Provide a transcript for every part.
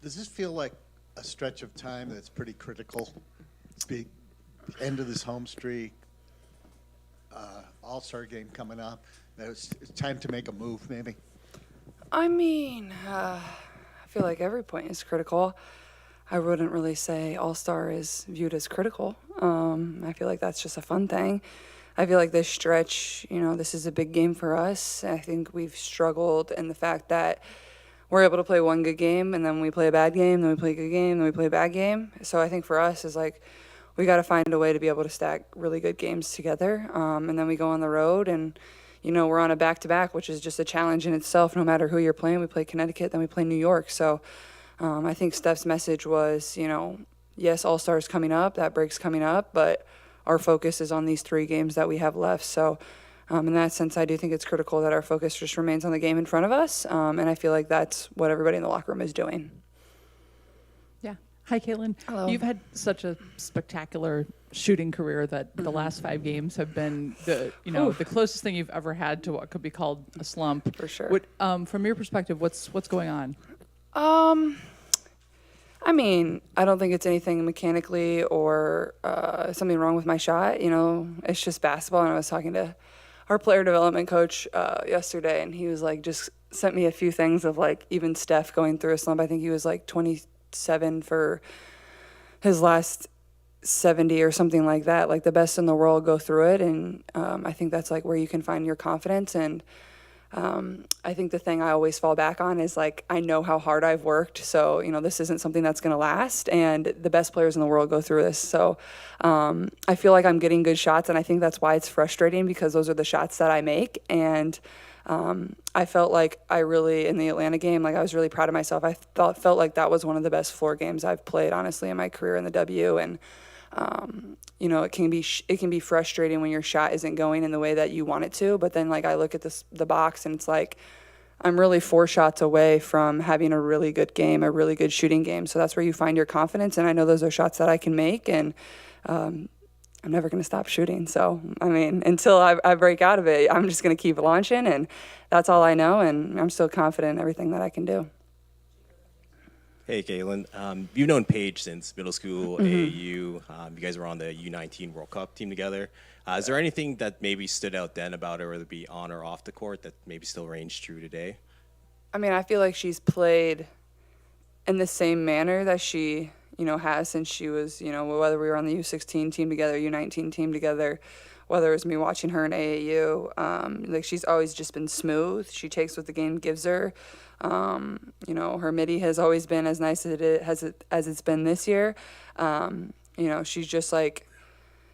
Does this feel like a stretch of time that's pretty critical? It's the end of this home streak, All-Star game coming up. That it's time to make a move, maybe? I mean, I feel like every point is critical. I wouldn't really say All-Star is viewed as critical. I feel like that's just a fun thing. I feel like this stretch, this is a big game for us. I think we've struggled in the fact that we're able to play one good game and then we play a bad game, then we play a good game, then we play a bad game. So I think for us is like we got to find a way to be able to stack really good games together. And then we go on the road and, we're on a back-to-back, which is just a challenge in itself. No matter who you're playing, we play Connecticut, then we play New York. So I think Steph's message was, yes, All-Star's coming up, that break's coming up, but our focus is on these 3 games that we have left. So in that sense, I do think it's critical that our focus just remains on the game in front of us. And I feel like that's what everybody in the locker room is doing. Yeah. Hi, Caitlin. Hello. You've had such a spectacular shooting career that the last 5 games have been the closest thing you've ever had to what could be called a slump. For sure. What, from your perspective, what's going on? I mean, I don't think it's anything mechanically or something wrong with my shot. It's just basketball. And I was talking to our player development coach yesterday, and he was like, just sent me a few things of like even Steph going through a slump. I think he was like 27 for his last 70 or something like that. Like the best in the world go through it. And I think that's like where you can find your confidence. And I think the thing I always fall back on is like, I know how hard I've worked. So, this isn't something that's going to last. And the best players in the world go through this. So I feel like I'm getting good shots. And I think that's why it's frustrating, because those are the shots that I make. And I felt like in the Atlanta game, like I was really proud of myself. I felt like that was one of the best floor games I've played, honestly, in my career in the W. And it can be frustrating when your shot isn't going in the way that you want it to. But then like I look at the box and it's like I'm really 4 shots away from having a really good game, a really good shooting game. So that's where you find your confidence. And I know those are shots that I can make, and I'm never going to stop shooting. So, I mean, until I break out of it, I'm just going to keep launching, and that's all I know. And I'm still confident in everything that I can do. Hey, Caitlin. You've known Paige since middle school, AAU. You guys were on the U19 World Cup team together. Is there anything that maybe stood out then about her, whether it be on or off the court, that maybe still reigns true today? I mean, I feel like she's played in the same manner that she, has since she was, whether we were on the U16 team together, U19 team together, whether it was me watching her in AAU. Like she's always just been smooth. She takes what the game gives her. Her midi has always been as nice as it's been this year. She's just like,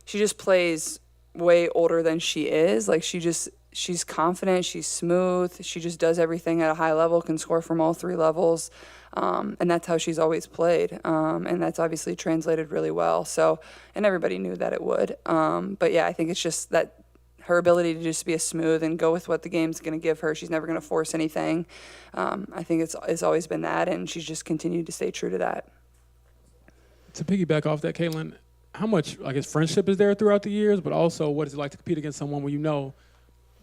she just plays way older than she is. Like she's confident, she's smooth, she just does everything at a high level, can score from all 3 levels. And that's how she's always played. And that's obviously translated really well. So, and everybody knew that it would. But yeah, I think it's just that her ability to just be a smooth and go with what the game's going to give her. She's never going to force anything. I think it's always been that, and she's just continued to stay true to that. To piggyback off that, Caitlin, how much, I guess, friendship is there throughout the years, but also what is it like to compete against someone where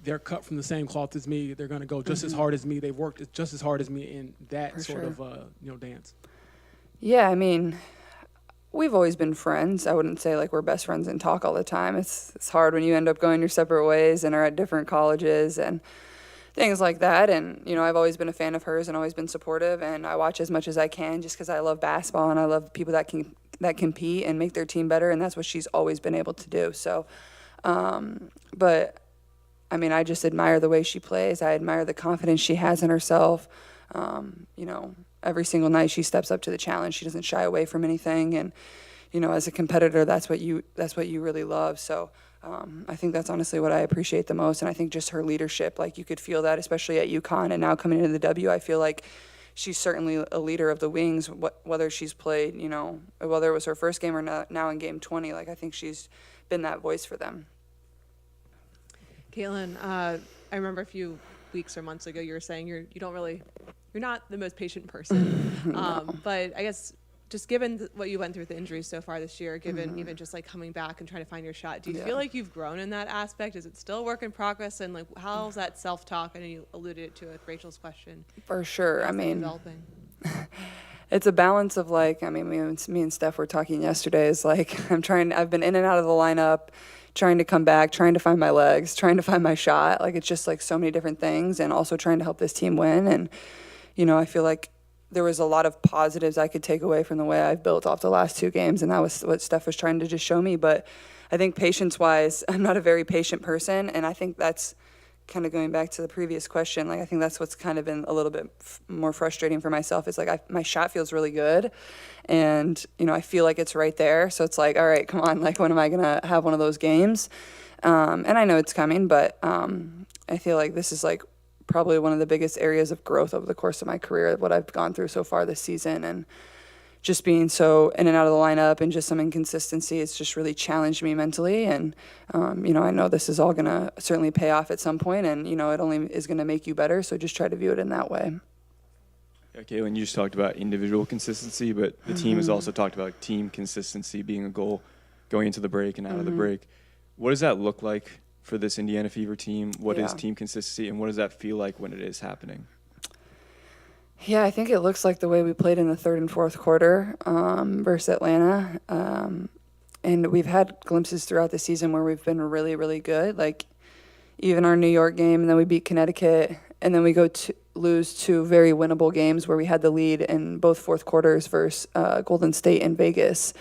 they're cut from the same cloth as me, they're going to go just as hard as me, they've worked just as hard as me in that For sort sure. of dance? Yeah, I mean, we've always been friends. I wouldn't say like we're best friends and talk all the time. It's hard when you end up going your separate ways and are at different colleges and things like that. And, I've always been a fan of hers and always been supportive, and I watch as much as I can just because I love basketball and I love people that compete and make their team better, and that's what she's always been able to do. So, but I mean, I just admire the way she plays. I admire the confidence she has in herself. Every single night she steps up to the challenge. She doesn't shy away from anything. And, as a competitor, that's what you really love. So I think that's honestly what I appreciate the most. And I think just her leadership, like you could feel that, especially at UConn and now coming into the W, I feel like she's certainly a leader of the wings, whether she's played, whether it was her first game or now in game 20, like I think she's been that voice for them. Caitlin, I remember a few weeks or months ago you were saying you're not the most patient person. But I guess just given what you went through with the injuries so far this year, given even just like coming back and trying to find your shot, do you feel like you've grown in that aspect? Is it still a work in progress? And like, how's that self-talk? I know you alluded to it with Rachel's question. For sure. How's I that mean, developing? It's a balance of like, I mean, me and Steph were talking yesterday. Is like I've been in and out of the lineup, trying to come back, trying to find my legs, trying to find my shot. Like it's just like so many different things, and also trying to help this team win. And I feel like there was a lot of positives I could take away from the way I've built off the last 2 games, and that was what Steph was trying to just show me. But I think patience-wise, I'm not a very patient person, and I think that's kind of going back to the previous question. Like I think that's what's kind of been a little bit more frustrating for myself is like my shot feels really good, and I feel like it's right there. So it's like, all right, come on, like when am I gonna have one of those games? And I know it's coming, but I feel like this is like probably one of the biggest areas of growth over the course of my career, what I've gone through so far this season, and just being so in and out of the lineup and just some inconsistency, it's just really challenged me mentally. And, I know this is all going to certainly pay off at some point, and, it only is going to make you better. So just try to view it in that way. Yeah, Caitlin, you just talked about individual consistency, but the team has also talked about team consistency being a goal going into the break and out of the break. What does that look like for this Indiana Fever team? What is team consistency, and what does that feel like when it is happening? Yeah, I think it looks like the way we played in the 3rd and 4th quarter versus Atlanta. And we've had glimpses throughout the season where we've been really, really good. Like even our New York game, and then we beat Connecticut, and then we go to lose 2 very winnable games where we had the lead in both 4th quarters versus Golden State and Vegas.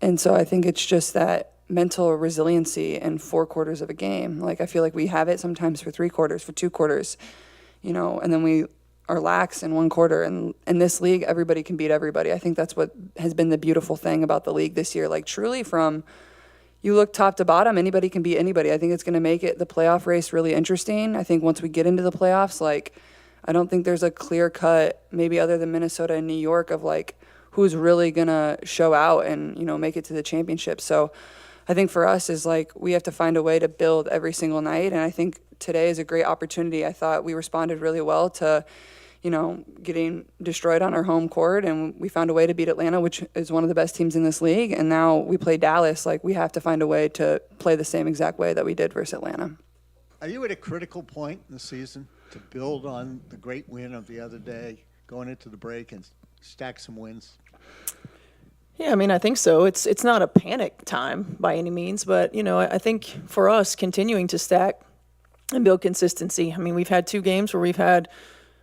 And so I think it's just that mental resiliency in 4 quarters of a game. Like I feel like we have it sometimes for 3 quarters, for 2 quarters, and then we are lax in 1 quarter. And in this league, everybody can beat everybody. I think that's what has been the beautiful thing about the league this year. Like truly from you look top to bottom, anybody can beat anybody. I think it's going to make it the playoff race really interesting. I think once we get into the playoffs, like I don't think there's a clear cut, maybe other than Minnesota and New York, of like who's really going to show out and, make it to the championship. So I think for us is like we have to find a way to build every single night. And I think today is a great opportunity. I thought we responded really well to getting destroyed on our home court, and we found a way to beat Atlanta, which is one of the best teams in this league. And now we play Dallas. Like we have to find a way to play the same exact way that we did versus Atlanta. Are you at a critical point in the season to build on the great win of the other day, going into the break and stack some wins? Yeah, I mean, I think so. It's not a panic time by any means, but, I think for us, continuing to stack and build consistency. I mean, we've had 2 games where we've had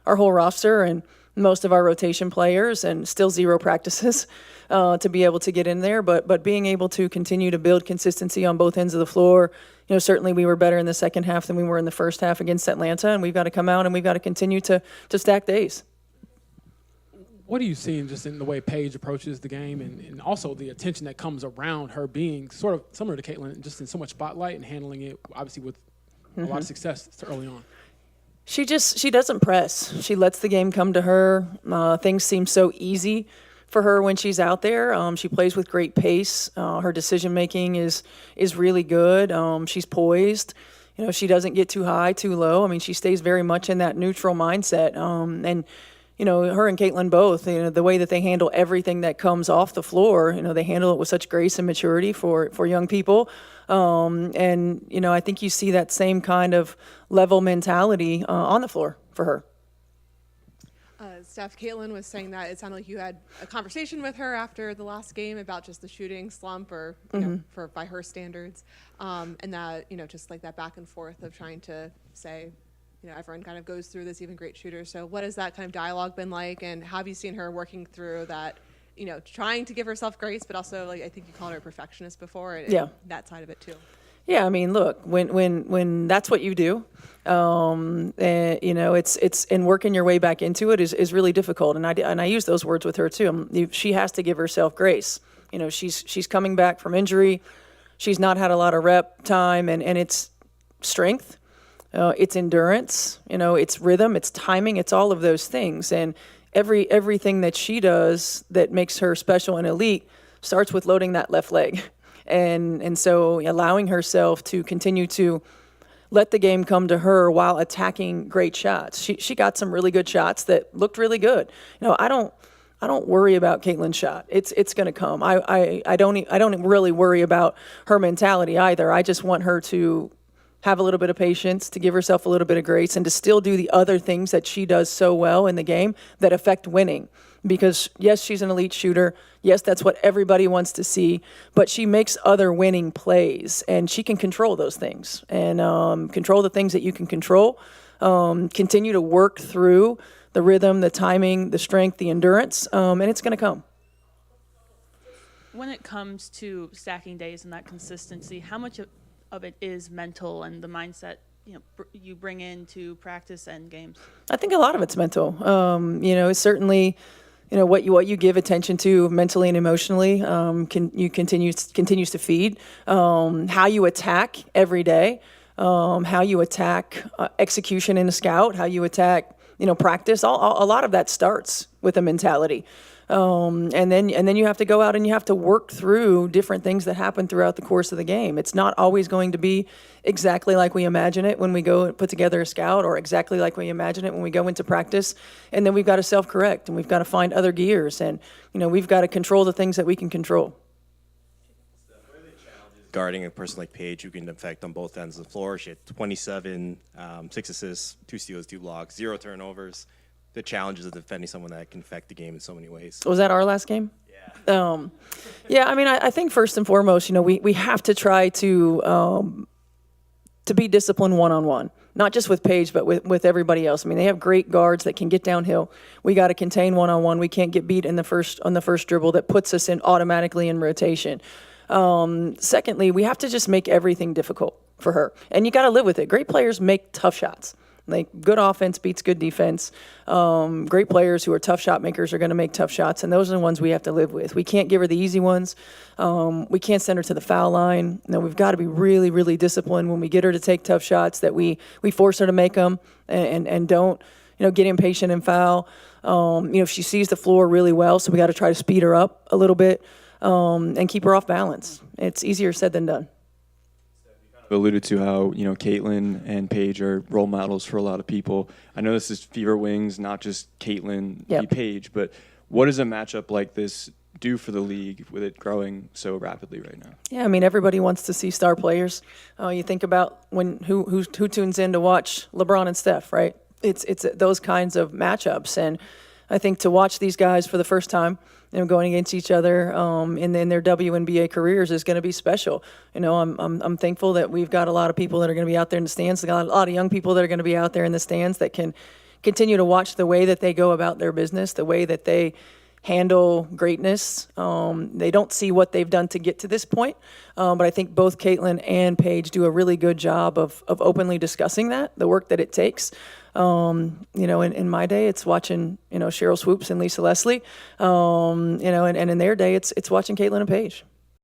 our whole roster and most of our rotation players and still 0 practices to be able to get in there. But being able to continue to build consistency on both ends of the floor, certainly we were better in the second half than we were in the first half against Atlanta, and we've got to come out and we've got to continue to stack days. What are you seeing just in the way Paige approaches the game and also the attention that comes around her being sort of similar to Caitlin, just in so much spotlight and handling it, obviously, with a lot of success early on? She doesn't press. She lets the game come to her. Things seem so easy for her when she's out there. She plays with great pace. Her decision making is really good. She's poised. She doesn't get too high, too low. I mean, she stays very much in that neutral mindset. And her and Caitlin both, the way that they handle everything that comes off the floor, they handle it with such grace and maturity for young people. And I think you see that same kind of level mentality on the floor for her. Steph, Caitlin was saying that it sounded like you had a conversation with her after the last game about just the shooting slump, or by her standards, and that just like that back and forth of trying to say, everyone kind of goes through this, even great shooters. So what has that kind of dialogue been like, and how have you seen her working through that? Trying to give herself grace, but also, like, I think you called her a perfectionist before. And that side of it too. Yeah, I mean, look, when that's what you do, it's and working your way back into it is really difficult. And I use those words with her too. She has to give herself grace. She's coming back from injury. She's not had a lot of rep time, and it's strength, it's endurance, it's rhythm, it's timing, it's all of those things. And everything that she does that makes her special and elite starts with loading that left leg. And so allowing herself to continue to let the game come to her while attacking great shots. She got some really good shots that looked really good. I don't worry about Caitlin's shot. It's going to come. I don't really worry about her mentality either. I just want her to have a little bit of patience, to give herself a little bit of grace, and to still do the other things that she does so well in the game that affect winning. Because yes, she's an elite shooter. Yes, that's what everybody wants to see. But she makes other winning plays, and she can control those things and control the things that you can control. Continue to work through the rhythm, the timing, the strength, the endurance, and it's going to come. When it comes to stacking days and that consistency, how much of it is mental and the mindset you bring into practice and games? I think a lot of it's mental. It's certainly, what you give attention to mentally and emotionally continues to feed. How you attack every day, how you attack execution in a scout, how you attack practice. A lot of that starts with a mentality. And then you have to go out and you have to work through different things that happen throughout the course of the game. It's not always going to be exactly like we imagine it when we go and put together a scout, or exactly like we imagine it when we go into practice. And then we've got to self-correct, and we've got to find other gears, and we've got to control the things that we can control. Guarding a person like Paige who can affect on both ends of the floor. She had 27, 6 assists, 2 steals, 2 blocks, 0 turnovers. The challenges of defending someone that can affect the game in so many ways. Was that our last game? Yeah. I think first and foremost, we have to try to be disciplined one-on-one, not just with Paige, but with everybody else. They have great guards that can get downhill. We got to contain one-on-one. We can't get beat on the first dribble. That puts us automatically in rotation. Secondly, we have to just make everything difficult for her, and you got to live with it. Great players make tough shots. Like, good offense beats good defense. Great players who are tough shot makers are going to make tough shots, and those are the ones we have to live with. We can't give her the easy ones. We can't send her to the foul line. We've got to be really, really disciplined when we get her to take tough shots, that we force her to make them and don't get impatient and foul. She sees the floor really well, so we got to try to speed her up a little bit and keep her off balance. It's easier said than done. Alluded to how Caitlin and Paige are role models for a lot of people. I know this is Fever Wings, not just Caitlin v. Paige, but what does a matchup like this do for the league with it growing so rapidly right now? Yeah, everybody wants to see star players. You think about who tunes in to watch LeBron and Steph, right? It's those kinds of matchups, and I think to watch these guys for the first time, going against each other in their WNBA careers is going to be special. I'm thankful that we've got a lot of people that are going to be out there in the stands. We've got a lot of young people that are going to be out there in the stands that can continue to watch the way that they go about their business, the way that they handle greatness. They don't see what they've done to get to this point, but I think both Caitlin and Paige do a really good job of openly discussing that, the work that it takes. In my day, it's watching, Cheryl Swoops and Lisa Leslie, and in their day, it's watching Caitlin and Paige.